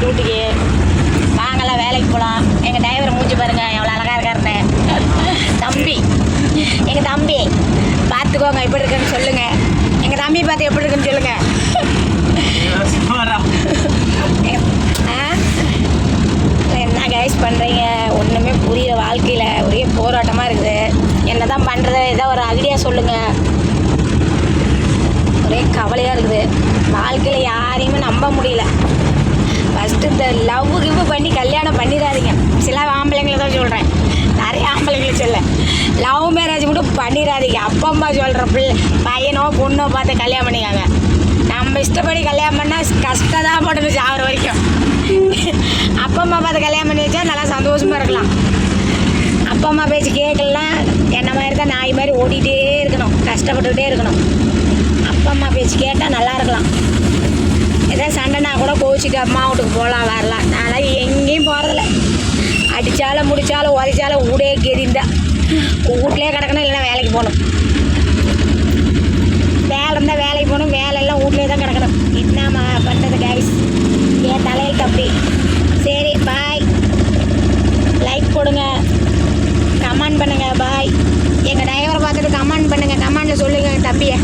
டியூட்டிக்கு. வாங்கலாம் வேலைக்கு போகலாம். எங்கள் டிரைவரை மூஞ்சி பாருங்கள் எவ்வளோ அழகாக இருக்காருன்னு. தம்பி, எங்கள் தம்பி பார்த்துக்கோங்க எப்படி இருக்குன்னு சொல்லுங்கள். எங்கள் தம்பி பார்த்து எப்படி இருக்குன்னு சொல்லுங்கள். என்ன கைஸ் பண்ணுறீங்க? ஒன்றுமே புரிய, வாழ்க்கையில் ஒரே போராட்டமாக இருக்குது. என்ன தான் பண்ணுறது? ஏதோ ஒரு ஐடியா சொல்லுங்கள். ஒரே கவலையாக இருக்குது. வாழ்க்கையில் யாரையுமே நம்ப முடியல. ஃபஸ்ட்டு இந்த லவ் கிவ் பண்ணி கல்யாணம் பண்ணிடாதீங்க. சில ஆம்பளைங்களை தான் சொல்கிறேன், நிறைய ஆம்பளைங்களை சொல்ல. லவ் மேரேஜ் மட்டும் பண்ணிடாதீங்க. அப்பா அம்மா சொல்கிற பையனோ பொண்ணோ பார்த்து கல்யாணம் பண்ணிக்காங்க. நம்ம இஷ்டப்படி கல்யாணம் பண்ணால் கஷ்டம் தான் போடணும் சாகிற வரைக்கும். அப்பா அம்மா பார்த்து கல்யாணம் பண்ணி வச்சா நல்லா சந்தோஷமாக இருக்கலாம். அப்பா அம்மா பேச்சு கேட்கலாம், என்ன மாதிரி தான் நாய் மாதிரி ஓடிட்டே இருக்கணும், கஷ்டப்பட்டுக்கிட்டே இருக்கணும். அப்பா அம்மா பேச்சு கேட்டால் நல்லா இருக்கலாம். ஏதாவது சண்டைனா கூட கோச்சிட்டு அம்மா வீட்டுக்கு போகலாம் வரலாம். நான் எங்கேயும் போகிறதில்ல. அடித்தாலும் முடித்தாலும் உதைச்சாலும் ஊடே கெதிந்தா வீட்லேயே கிடக்கணும், இல்லைன்னா வேலைக்கு போகணும். வேலை இருந்தால் வேலைக்கு போகணும், வேலை எல்லாம் வீட்லேயே தான் கிடக்கணும். என்னம்மா பண்ணுறது கைஸ்? என் தலையில் தப்பி. சரி, பாய். லைக் போடுங்க, கமெண்ட் பண்ணுங்கள். பாய். எங்கள் டிரைவரை பார்த்துட்டு கமெண்ட் பண்ணுங்கள். கமெண்டில் சொல்லுங்கள் தம்பியை.